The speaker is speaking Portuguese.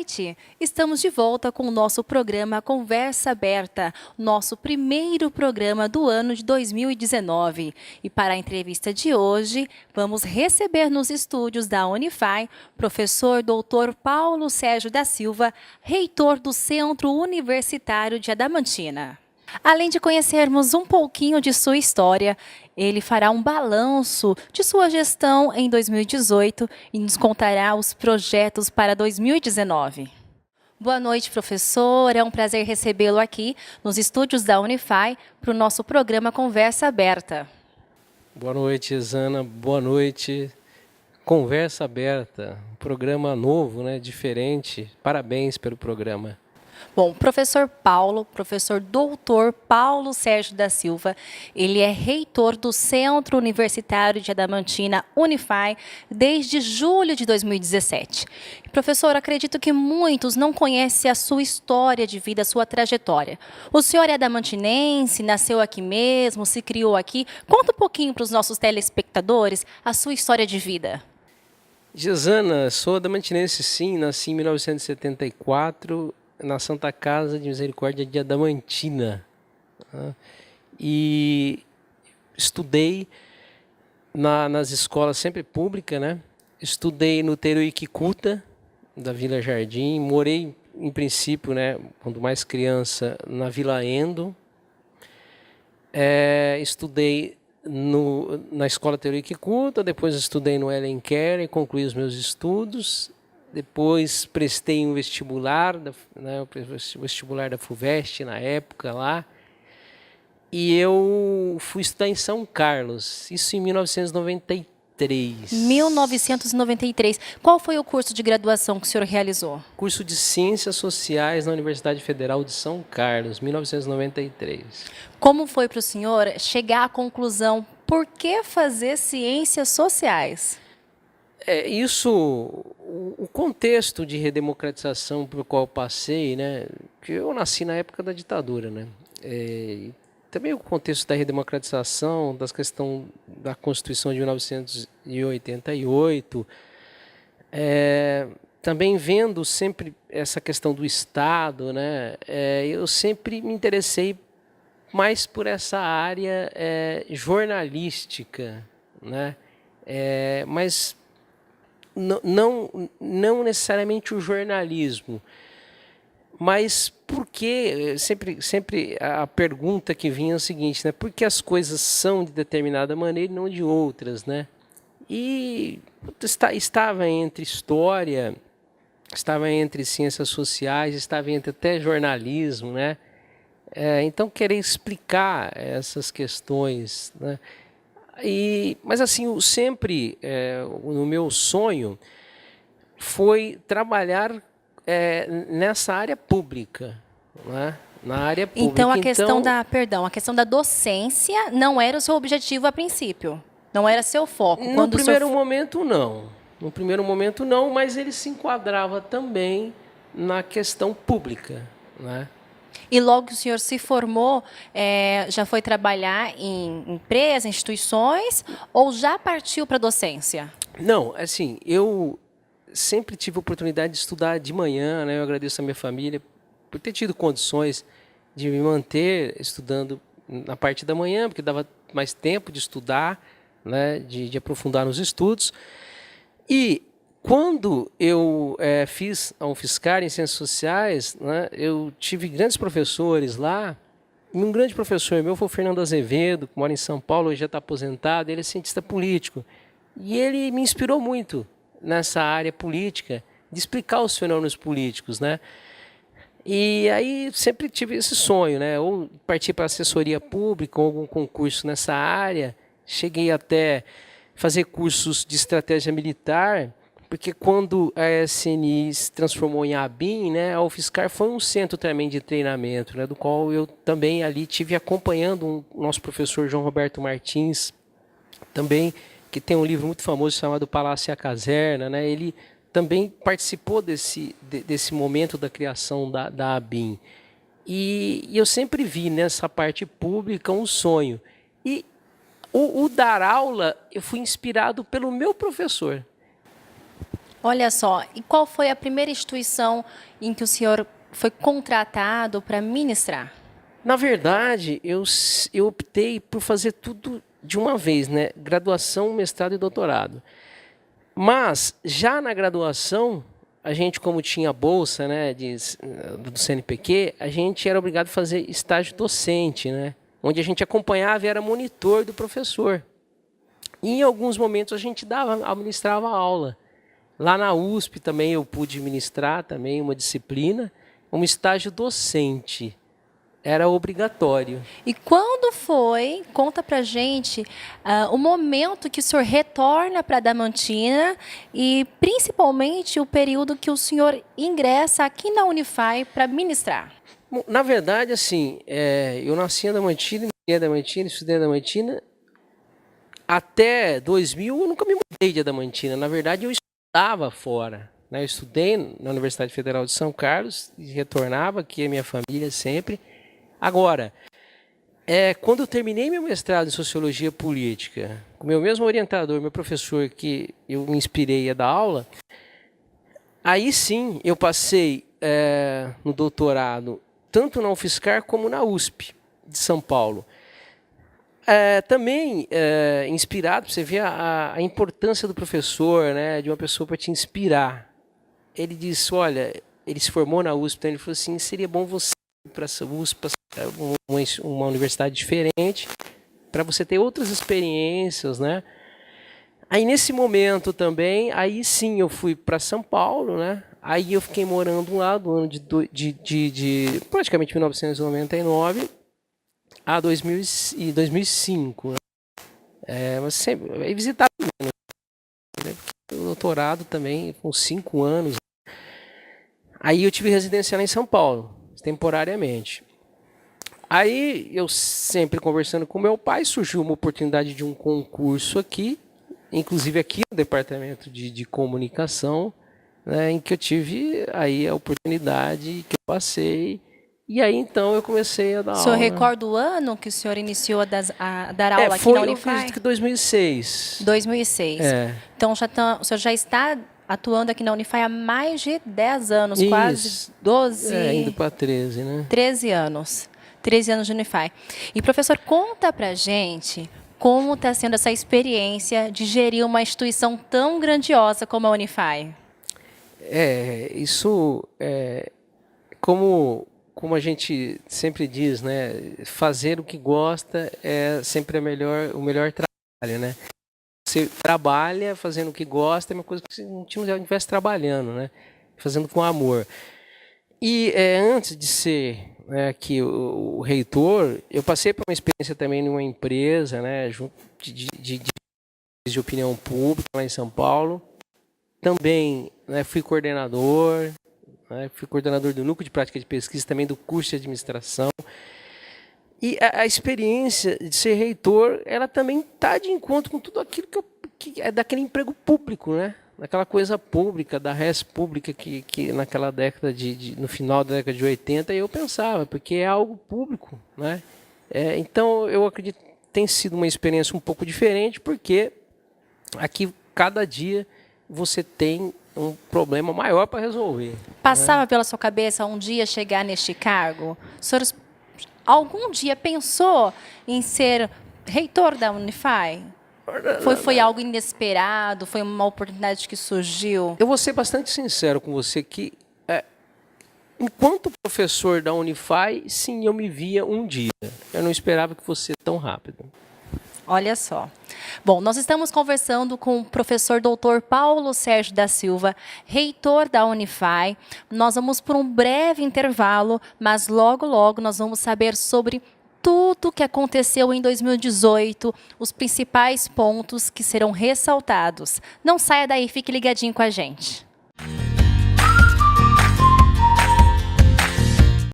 noite! Estamos de volta com o nosso programa Conversa Aberta, nosso primeiro programa do ano de 2019. E para a entrevista de hoje, vamos receber nos estúdios da Unify professor Dr. Paulo Sérgio da Silva, reitor do Centro Universitário de Adamantina. Além de conhecermos um pouquinho de sua história, ele fará um balanço de sua gestão em 2018 e nos contará os projetos para 2019. Boa noite, professor. É um prazer recebê-lo aqui nos estúdios da Unify para o nosso programa Conversa Aberta. Boa noite, Zana. Boa noite. Conversa Aberta, um programa novo, né, diferente. Parabéns pelo programa. Bom, professor doutor Paulo Sérgio da Silva, ele é reitor do Centro Universitário de Adamantina, Unify, desde julho de 2017. Professor, acredito que muitos não conhecem a sua história de vida, a sua trajetória. O senhor é adamantinense, nasceu aqui mesmo, se criou aqui. Conta um pouquinho para os nossos telespectadores a sua história de vida. Gisana, sou adamantinense sim, nasci em 1974, na Santa Casa de Misericórdia de Adamantina. E estudei nas escolas sempre públicas, né? Estudei no Teruiquikuta, da Vila Jardim. Morei, em princípio, né, quando mais criança, na Vila Endo. Estudei na escola Teruiquikuta, depois estudei no Ellen Care e concluí os meus estudos. Depois prestei um vestibular, né, o vestibular da FUVEST na época lá. E eu fui estudar em São Carlos, isso em 1993. 1993. Qual foi o curso de graduação que o senhor realizou? Curso de Ciências Sociais na Universidade Federal de São Carlos, 1993. Como foi para o senhor chegar à conclusão, por que fazer ciências sociais? O contexto de redemocratização pelo qual eu passei, né, que eu nasci na época da ditadura, né, também o contexto da redemocratização, das questões da Constituição de 1988, também vendo sempre essa questão do Estado, né, eu sempre me interessei mais por essa área jornalística, né, mas não necessariamente o jornalismo, mas por que, sempre a pergunta que vinha é o seguinte, né? Por que as coisas são de determinada maneira e não de outras, né? E estava entre história, estava entre ciências sociais, estava entre até jornalismo, né? Então, querer explicar essas questões, né? Mas assim, sempre o meu sonho foi trabalhar nessa área pública, né? Na área pública. Então a questão da docência não era o seu objetivo a princípio, não era seu foco. No primeiro momento não, mas ele se enquadrava também na questão pública, né? E logo que o senhor se formou, já foi trabalhar em empresas, instituições, ou já partiu para a docência? Não, assim, eu sempre tive a oportunidade de estudar de manhã, né? Eu agradeço a minha família por ter tido condições de me manter estudando na parte da manhã, porque dava mais tempo de estudar, né? De aprofundar nos estudos. E quando eu fiz a UFSCar em Ciências Sociais, né, eu tive grandes professores lá. Um grande professor meu foi o Fernando Azevedo, que mora em São Paulo, hoje já está aposentado, ele é cientista político. E ele me inspirou muito nessa área política, de explicar os fenômenos políticos, né? E aí sempre tive esse sonho, né? Ou partir para assessoria pública, ou algum concurso nessa área. Cheguei até fazer cursos de estratégia militar, porque quando a SNI se transformou em ABIN, né, a UFSCar foi um centro também de treinamento, né, do qual eu também ali tive acompanhando o nosso professor João Roberto Martins, também, que tem um livro muito famoso chamado Palácio e a Caserna, né, ele também participou desse momento da criação da ABIN. E eu sempre vi nessa parte pública um sonho. E o dar aula, eu fui inspirado pelo meu professor. Olha só, e qual foi a primeira instituição em que o senhor foi contratado para ministrar? Na verdade, eu optei por fazer tudo de uma vez, né? Graduação, mestrado e doutorado. Mas, já na graduação, a gente, como tinha bolsa, né, do CNPq, a gente era obrigado a fazer estágio docente, né? Onde a gente acompanhava e era monitor do professor. E, em alguns momentos a gente ministrava aula. Lá na USP também eu pude ministrar também uma disciplina, um estágio docente. Era obrigatório. E quando foi, conta pra gente, o momento que o senhor retorna para Adamantina e principalmente o período que o senhor ingressa aqui na Unify para ministrar? Bom, na verdade, assim, eu nasci em Adamantina, estudei em Adamantina. Até 2000 eu nunca me mudei de Adamantina. Na verdade, eu estudava fora, né? Eu estudei na Universidade Federal de São Carlos e retornava aqui a minha família sempre. Agora, quando eu terminei meu mestrado em Sociologia Política, com meu mesmo orientador, meu professor que eu me inspirei a dar aula, aí sim eu passei no doutorado, tanto na UFSCar como na USP de São Paulo. Também inspirado, você vê a importância do professor, né, de uma pessoa para te inspirar. Ele disse, olha, ele se formou na USP, então ele falou assim, seria bom você ir para a USP, uma universidade diferente, para você ter outras experiências, né? Aí nesse momento também, aí sim eu fui para São Paulo, né? Aí eu fiquei morando lá do ano de praticamente 1999 a 2005, né? Mas sempre visitava menos, né? O doutorado também com 5 anos. Aí eu tive residência lá em São Paulo, temporariamente. Aí eu sempre conversando com meu pai, surgiu uma oportunidade de um concurso aqui, inclusive aqui no departamento de comunicação, né, em que eu tive aí a oportunidade que eu passei. E aí, então, eu comecei a dar aula. O senhor recorda o ano que o senhor iniciou a dar aula aqui na Unify? Eu acredito que 2006. 2006. Então, o senhor já está atuando aqui na Unify há mais de 10 anos, Isso. Quase 12... indo para 13, né? 13 anos. 13 anos de Unify. E, professor, conta pra gente como está sendo essa experiência de gerir uma instituição tão grandiosa como a Unify. Isso como a gente sempre diz, né? Fazer o que gosta é sempre o melhor trabalho, né? Você trabalha fazendo o que gosta, é uma coisa que você não estivesse trabalhando, né? Fazendo com amor. E antes de ser aqui o reitor, eu passei por uma experiência também numa empresa, né? Junto de opinião pública lá em São Paulo. Também, né, fui coordenador do núcleo de prática de pesquisa, também do curso de administração. E a experiência de ser reitor, ela também está de encontro com tudo aquilo que é daquele emprego público, né? Daquela coisa pública, da res pública que naquela década no final da década de 80 eu pensava, porque é algo público, né? Então eu acredito que tem sido uma experiência um pouco diferente, porque aqui cada dia você tem um problema maior para resolver. Passava pela sua cabeça um dia chegar neste cargo? O senhor algum dia pensou em ser reitor da Unify? Foi algo inesperado? Foi uma oportunidade que surgiu? Eu vou ser bastante sincero com você que, enquanto professor da Unify, sim, eu me via um dia. Eu não esperava que fosse tão rápido. Olha só. Bom, nós estamos conversando com o professor Dr. Paulo Sérgio da Silva, reitor da Unify. Nós vamos por um breve intervalo, mas logo, logo nós vamos saber sobre tudo o que aconteceu em 2018, os principais pontos que serão ressaltados. Não saia daí, fique ligadinho com a gente.